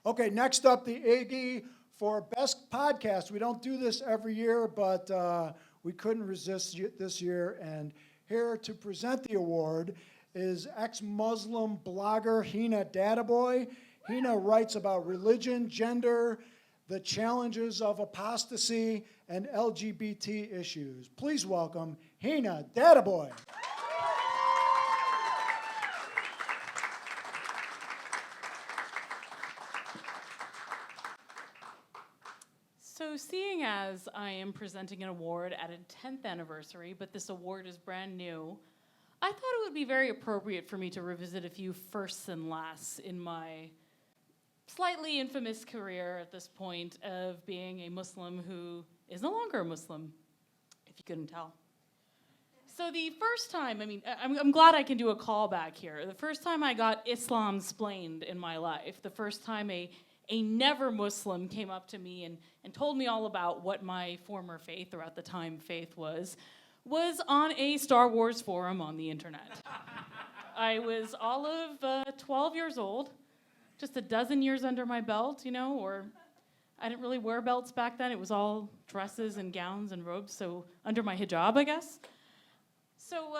Okay, next up, the IIG for Best Podcast. We don't do this every year, but we couldn't resist this year. And here to present the award is ex-Muslim blogger Heina Dadabhoy. Heina writes about religion, gender, the challenges of apostasy, and LGBT issues. Please welcome Heina Dadabhoy. So seeing as I am presenting an award at a 10th anniversary, but this award is brand new, I thought it would be very appropriate for me to revisit a few firsts and lasts in my slightly infamous career at this point of being a Muslim who is no longer a Muslim, if you couldn't tell. So the first time, I'm glad I can do a callback here. The first time I got Islam-splained in my life, the first time a never Muslim came up to me and told me all about what my former faith, or at the time faith was on a Star Wars forum on the internet. I was all of 12 years old, just a dozen years under my belt, or I didn't really wear belts back then. It was all dresses and gowns and robes, so under my hijab, I guess. So,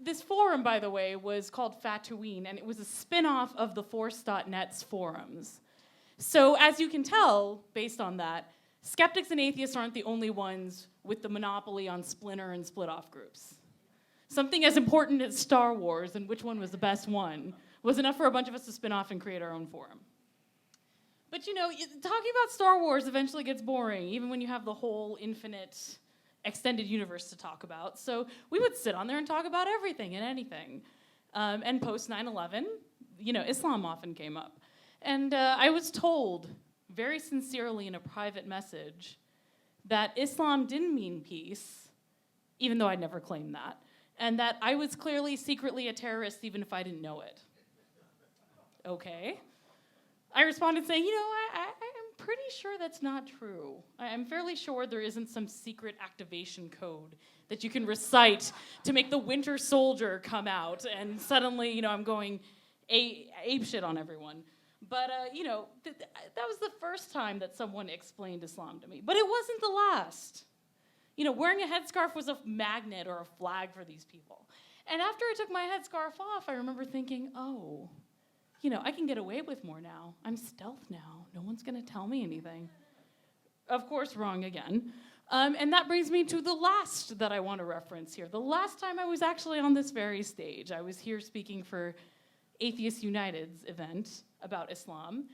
this forum, by the way, was called Fatouine, and it was a spin-off of the Force.net's forums. So, as you can tell, based on that, skeptics and atheists aren't the only ones with the monopoly on splinter and split-off groups. Something as important as Star Wars and which one was the best one was enough for a bunch of us to spin off and create our own forum. But, talking about Star Wars eventually gets boring, even when you have the whole infinite extended universe to talk about. So we would sit on there and talk about everything and anything. And post 9/11, Islam often came up. And I was told very sincerely in a private message that Islam didn't mean peace, even though I'd never claimed that, and that I was clearly secretly a terrorist even if I didn't know it. Okay. I responded saying, I'm pretty sure that's not true. I'm fairly sure there isn't some secret activation code that you can recite to make the Winter Soldier come out, and suddenly, I'm going apeshit on everyone. But, that was the first time that someone explained Islam to me. But it wasn't the last. Wearing a headscarf was a magnet or a flag for these people. And after I took my headscarf off, I remember thinking, I can get away with more now. I'm stealth now. No one's going to tell me anything. Of course, wrong again. And that brings me to the last that I want to reference here. The last time I was actually on this very stage, I was here speaking for Atheists United's event about Islam,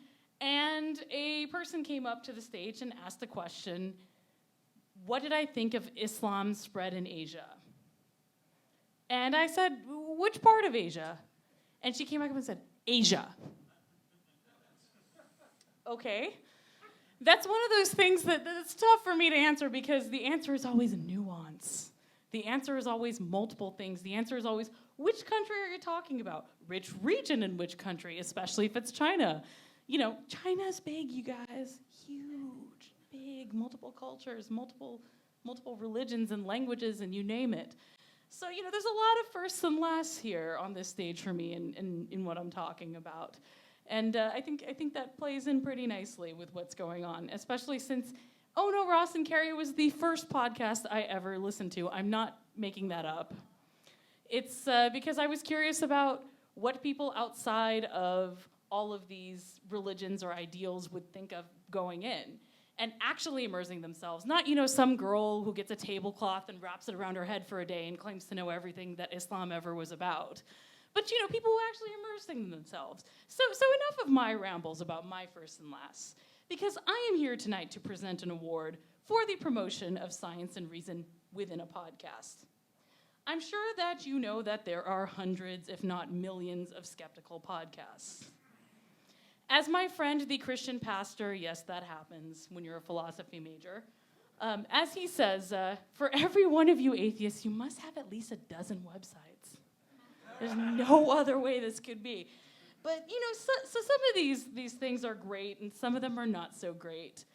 and a person came up to the stage and asked the question, what did I think of Islam's spread in Asia? And I said, which part of Asia? And she came back up and said, Asia. Okay. That's one of those things that's tough for me to answer because the answer is always nuance. The answer is always multiple things. The answer is always, which country are you talking about? Which region in which country, especially if it's China. China's big, you guys. Huge, big, multiple cultures, multiple religions and languages, and you name it. So, there's a lot of firsts and lasts here on this stage for me in what I'm talking about. And I think that plays in pretty nicely with what's going on, especially since Oh No, Ross and Carrie was the first podcast I ever listened to. I'm not making that up. It's because I was curious about what people outside of all of these religions or ideals would think of going in and actually immersing themselves. Not, some girl who gets a tablecloth and wraps it around her head for a day and claims to know everything that Islam ever was about. But, people who actually immersing themselves. So enough of my rambles about my first and last, because I am here tonight to present an award for the promotion of science and reason within a podcast. I'm sure that you know that there are hundreds, if not millions, of skeptical podcasts. As my friend, the Christian pastor, yes, that happens when you're a philosophy major, as he says, for every one of you atheists, you must have at least a dozen websites. There's no other way this could be. But, so some of these things are great, and some of them are not so great.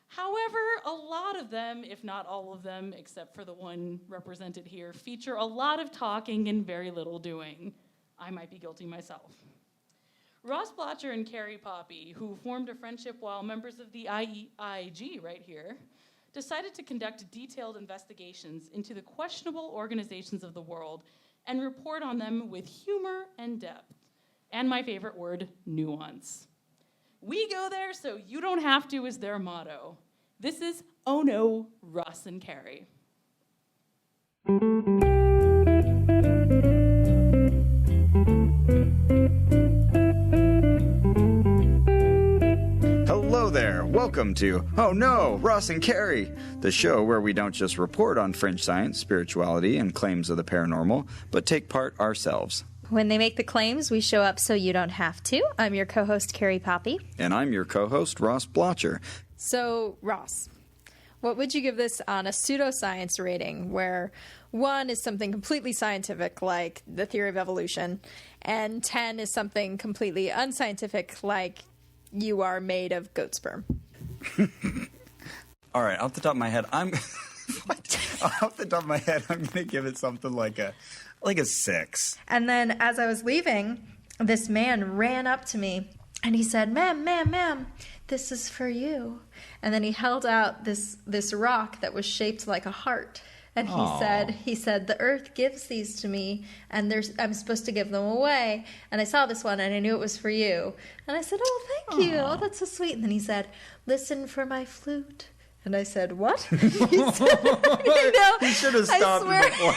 However, a lot of them, if not all of them, except for the one represented here, feature a lot of talking and very little doing. I might be guilty myself. Ross Blocher and Carrie Poppy, who formed a friendship while members of the IIG right here, decided to conduct detailed investigations into the questionable organizations of the world and report on them with humor and depth. And my favorite word, nuance. We go there so you don't have to is their motto. This is Oh No, Ross and Carrie. Hello there. Welcome to Oh No, Ross and Carrie, the show where we don't just report on fringe science, spirituality, and claims of the paranormal, but take part ourselves. When they make the claims, we show up so you don't have to. I'm your co-host, Carrie Poppy. And I'm your co-host, Ross Blocher. So, Ross, what would you give this on a pseudoscience rating, where 1 is something completely scientific, like the theory of evolution, and 10 is something completely unscientific, like you are made of goat sperm? All right, off the top of my head, I'm going to give it something like a 6. And then as I was leaving, this man ran up to me and he said, ma'am, this is for you. And then he held out this rock that was shaped like a heart. And he said, the earth gives these to me, and I'm supposed to give them away. And I saw this one, and I knew it was for you. And I said, oh, thank you. Oh, that's so sweet. And then he said, listen for my flute. And I said, what? He said, He should have stopped before.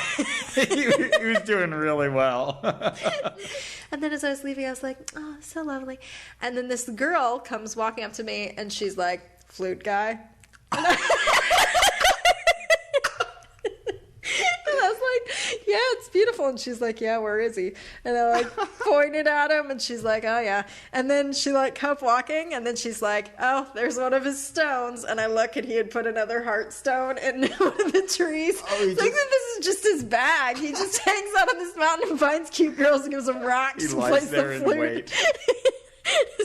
He was doing really well. And then as I was leaving, I was like, oh, so lovely. And then this girl comes walking up to me, and she's like, flute guy? And I was like, yeah, it's beautiful. And she's like, yeah, where is he? And I pointed at him, and she's like, oh yeah. And then she kept walking, and then she's like, oh, there's one of his stones. And I look, and he had put another heart stone in one of the trees. It's like, this is just his bag. He just hangs out on this mountain and finds cute girls and gives them rocks and plays the flute.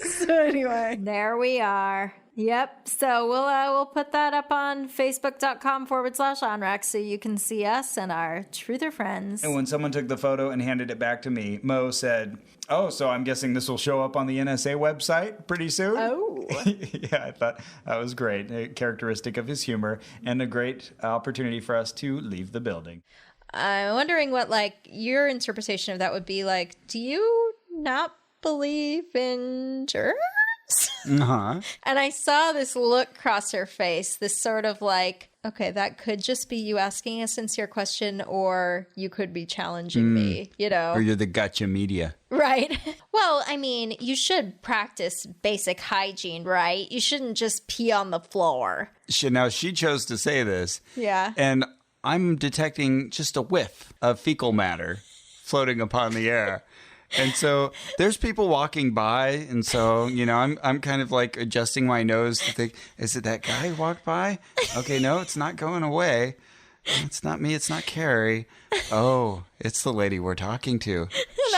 So anyway, there we are. Yep. So we'll put that up on facebook.com/onrex so you can see us and our truther friends. And when someone took the photo and handed it back to me, Mo said, oh, so I'm guessing this will show up on the NSA website pretty soon? Oh. Yeah, I thought that was great. A characteristic of his humor and a great opportunity for us to leave the building. I'm wondering what your interpretation of that would be like. Do you not believe in germs? Uh-huh. And I saw this look cross her face, this sort of okay, that could just be you asking a sincere question, or you could be challenging me, Or you're the gotcha media. Right. Well, I mean, you should practice basic hygiene, right? You shouldn't just pee on the floor. Now, she chose to say this. Yeah. And I'm detecting just a whiff of fecal matter floating upon the air. And so there's people walking by, and so, I'm kind of adjusting my nose to think, is it that guy who walked by? Okay, no, it's not going away. It's not me, it's not Carrie. Oh, it's the lady we're talking to. And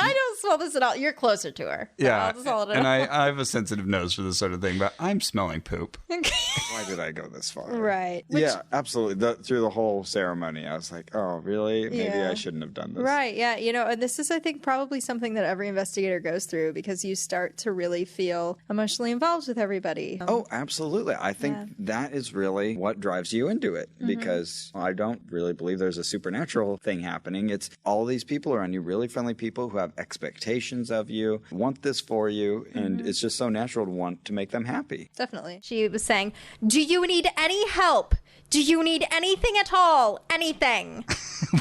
I don't smell this at all. You're closer to her. Yeah, I and I have a sensitive nose for this sort of thing, but I'm smelling poop. Why did I go this far? Right. Yeah, absolutely. Through the whole ceremony, I was like, oh, really? Maybe I shouldn't have done this. Right, yeah. And this is, I think, probably something that every investigator goes through, because you start to really feel emotionally involved with everybody. Oh, absolutely. I think that is really what drives you into it, because I don't really believe there's a supernatural thing happening. It's all these people around you, really friendly people who have expectations of you, want this for you, and it's just so natural to want to make them happy. Definitely. She was saying, do you need any help? Do you need anything at all? Anything?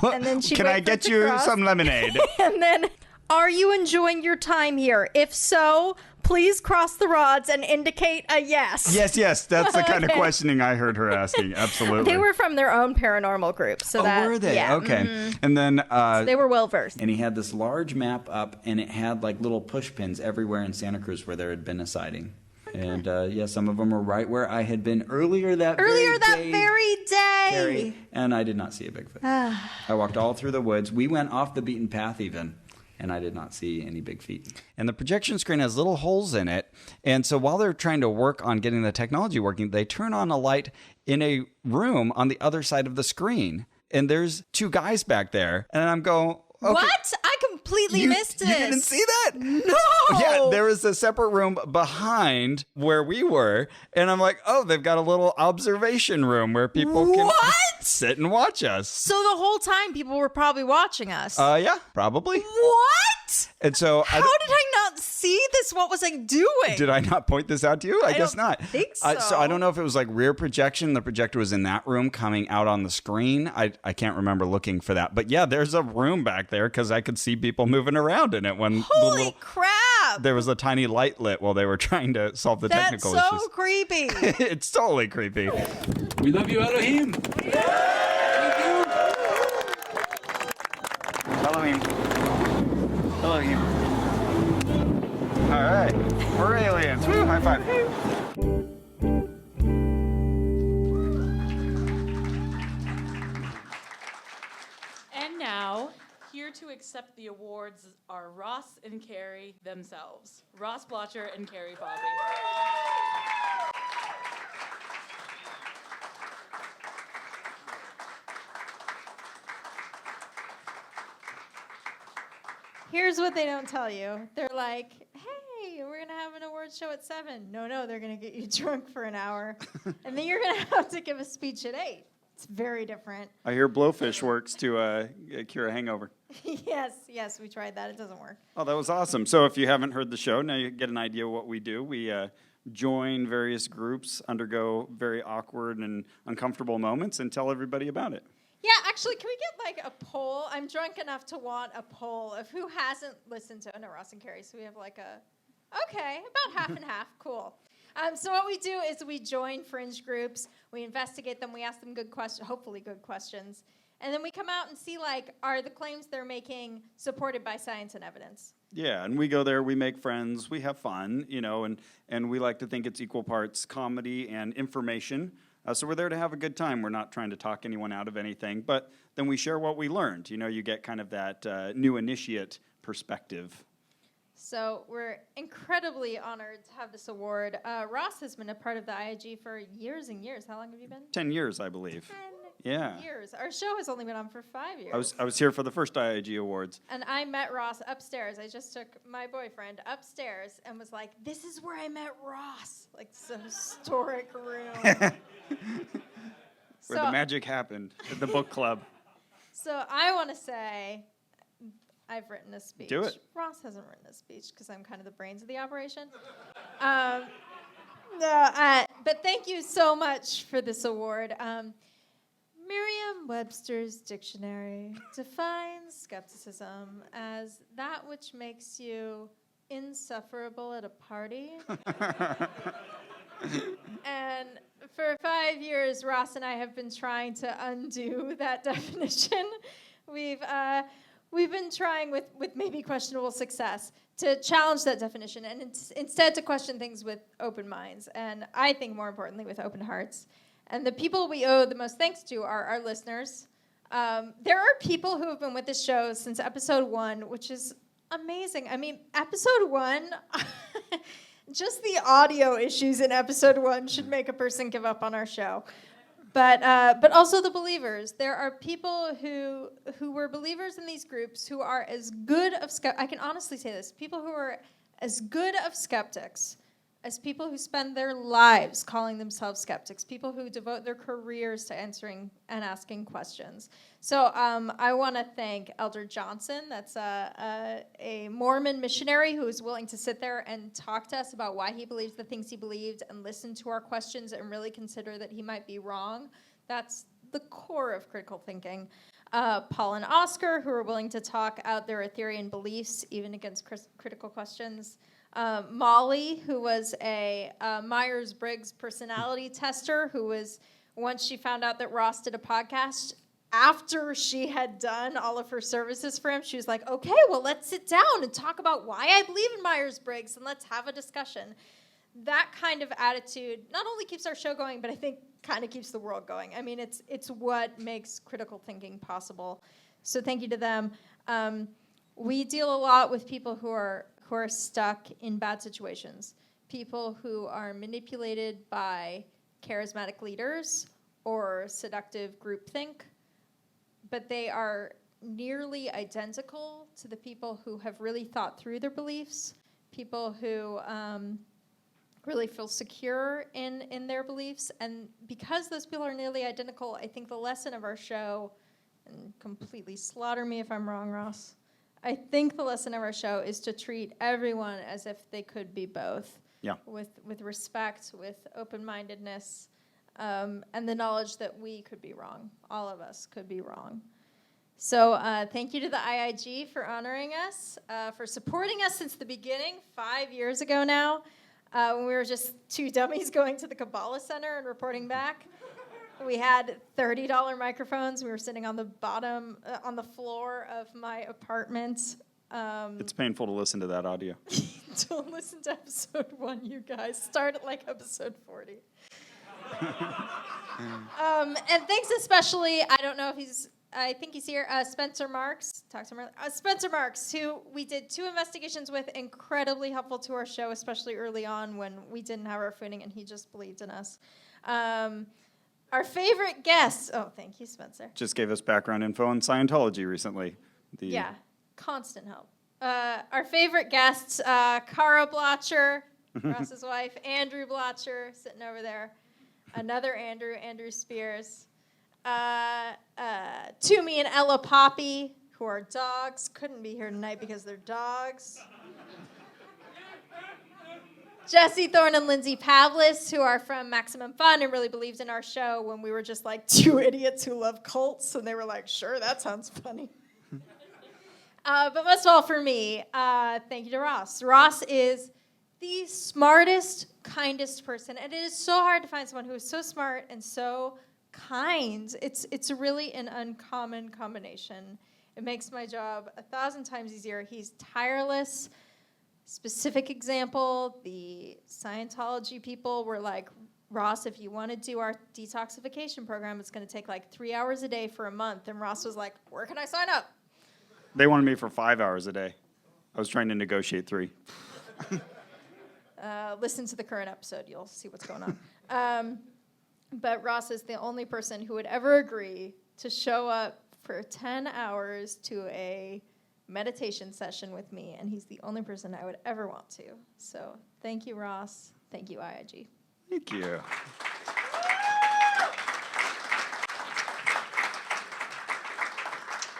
And then she Can I get you some lemonade? And then, are you enjoying your time here? If so, please cross the rods and indicate a yes. Yes. That's the kind of questioning I heard her asking. Absolutely. They were from their own paranormal group. So were they? Yeah. Okay. And then... So they were well versed. And he had this large map up, and it had little push pins everywhere in Santa Cruz where there had been a sighting. And some of them were right where I had been earlier that very day. Carrie, and I did not see a Bigfoot. I walked all through the woods. We went off the beaten path even, and I did not see any big feet. And the projection screen has little holes in it. And so while they're trying to work on getting the technology working, they turn on a light in a room on the other side of the screen. And there's 2 guys back there. And I'm going, Okay. What? I completely missed it. You didn't see that? No. Yeah, there was a separate room behind where we were, and I'm like, oh, they've got a little observation room where people can sit and watch us. So the whole time people were probably watching us. Yeah, probably. What? And so How did I not see this? What was I doing? Did I not point this out to you? I guess don't not. think so. So I don't know if it was like rear projection. The projector was in that room coming out on the screen. I can't remember looking for that. But yeah, there's a room back there because I could see people moving around in it when Holy crap. there was a tiny light lit while they were trying to solve the technical That's so issues. creepy. It's totally creepy. We love you, Elohim. Elohim. Elohim. All right. We're aliens. Woo, high five. And now, here to accept the awards are Ross and Carrie themselves. Ross Blocher and Carrie Poppy. Here's what they don't tell you. They're like, hey, we're going to have an award show at 7. No, they're going to get you drunk for an hour. And then you're going to have to give a speech at 8. It's very different. I hear blowfish works to cure a hangover. Yes, we tried that. It doesn't work. Oh, that was awesome. So if you haven't heard the show, now you get an idea of what we do. We join various groups, undergo very awkward and uncomfortable moments, and tell everybody about it. Yeah, actually, can we get like a poll? I'm drunk enough to want a poll of who hasn't listened to Ross and Carrie. So we have like about half and half. Cool. So what we do is we join fringe groups, we investigate them, we ask them good questions, hopefully good questions, and then we come out and see, like, are the claims they're making supported by science and evidence? Yeah, and we go there, we make friends, we have fun, and we like to think it's equal parts comedy and information. So we're there to have a good time. We're not trying to talk anyone out of anything, but then we share what we learned. You get kind of that new initiate perspective. So we're incredibly honored to have this award. Ross has been a part of the IIG for years and years. How long have you been? 10 years, I believe. 10 years. Our show has only been on for 5 years. I was here for the first IIG Awards. And I met Ross upstairs. I just took my boyfriend upstairs and was like, this is where I met Ross. Like, it's a historic room. Where the magic happened at the book club. So I want to say I've written a speech. Do it. Ross hasn't written a speech because I'm kind of the brains of the operation. But thank you so much for this award. Merriam-Webster's dictionary defines skepticism as that which makes you insufferable at a party. And for 5 years, Ross and I have been trying to undo that definition. We've been trying with maybe questionable success to challenge that definition and instead to question things with open minds, and I think more importantly with open hearts. And the people we owe the most thanks to are our listeners. There are people who have been with this show since episode 1, which is amazing. I mean, episode 1, just the audio issues in episode 1 should make a person give up on our show. But also the believers. There are people who were believers in these groups who are as good of I can honestly say this, people who are as good of skeptics as people who spend their lives calling themselves skeptics, people who devote their careers to answering and asking questions. So I want to thank Elder Johnson. That's a Mormon missionary who is willing to sit there and talk to us about why he believes the things he believed and listen to our questions and really consider that he might be wrong. That's the core of critical thinking. Paul and Oscar, who are willing to talk out their Arthurian beliefs, even against critical questions. Molly, who was a Myers-Briggs personality tester, who was, once she found out that Ross did a podcast, after she had done all of her services for him, she was like, okay, well, let's sit down and talk about why I believe in Myers-Briggs, and let's have a discussion. That kind of attitude not only keeps our show going, but I think kind of keeps the world going. I mean, it's what makes critical thinking possible. So thank you to them. We deal a lot with people who are stuck in bad situations, people who are manipulated by charismatic leaders or seductive groupthink, but they are nearly identical to the people who have really thought through their beliefs, people who really feel secure in their beliefs. And because those people are nearly identical, I think the lesson of our show, and completely slaughter me if I'm wrong, Ross, I think the lesson of our show is to treat everyone as if they could be both. Yeah. With respect, with open-mindedness, and the knowledge that we could be wrong. All of us could be wrong. So thank you to the IIG for honoring us, for supporting us since the beginning, 5 years ago now, when we were just two dummies going to the Kabbalah Center and reporting back. We had $30 microphones. We were sitting on the bottom, on the floor of my apartment. It's painful to listen to that audio. Don't listen to episode 1, you guys. Start at like episode 40. And thanks especially, I don't know if I think he's here, Spencer Marks. Talk to him earlier. Spencer Marks, who we did 2 investigations with, incredibly helpful to our show, especially early on when we didn't have our footing and he just believed in us. Our favorite guest, thank you, Spencer. Just gave us background info on Scientology recently. Yeah, constant help. Our favorite guests, Cara Blocher, Ross's wife, Andrew Blocher, sitting over there. Another Andrew Spears. Toomey and Ella Poppy, who are dogs. Couldn't be here tonight because they're dogs. Jesse Thorne and Lindsay Pavlis, who are from Maximum Fun and really believed in our show when we were just like 2 idiots who love cults, and they were like, sure, that sounds funny. But most of all, for me, thank you to Ross. Ross is the smartest, kindest person, and it is so hard to find someone who is so smart and so kind. It's really an uncommon combination. It makes my job 1,000 times easier. He's tireless. Specific example, the Scientology people were like, Ross, if you want to do our detoxification program, it's going to take like 3 hours a day for a month. And Ross was like, where can I sign up? They wanted me for 5 hours a day. I was trying to negotiate 3. Listen to the current episode. You'll see what's going on. But Ross is the only person who would ever agree to show up for 10 hours to a meditation session with me, and he's the only person I would ever want to. So thank you, Ross. Thank you, IIG. Thank you.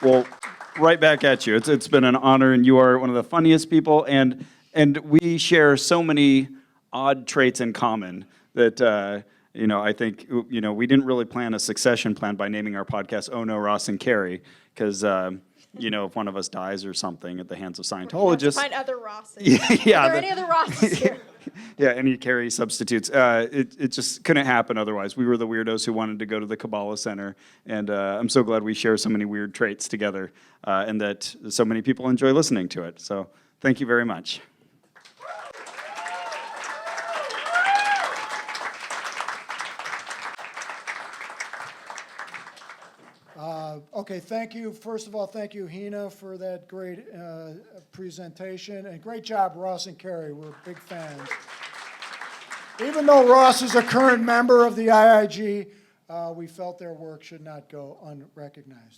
Well, right back at you. It's been an honor, and you are one of the funniest people, and we share so many odd traits in common that I think we didn't really plan a succession plan by naming our podcast "Oh No, Ross and Carrie," because if one of us dies or something at the hands of Scientologists, find other Rosses. Yeah, Are there any other Rosses here? Yeah, any Carrie substitutes. It just couldn't happen otherwise. We were the weirdos who wanted to go to the Kabbalah Center, and I'm so glad we share so many weird traits together, and that so many people enjoy listening to it. So thank you very much. Okay, thank you. First of all, thank you, Heina, for that great presentation. And great job, Ross and Carrie. We're big fans. Even though Ross is a current member of the IIG, we felt their work should not go unrecognized.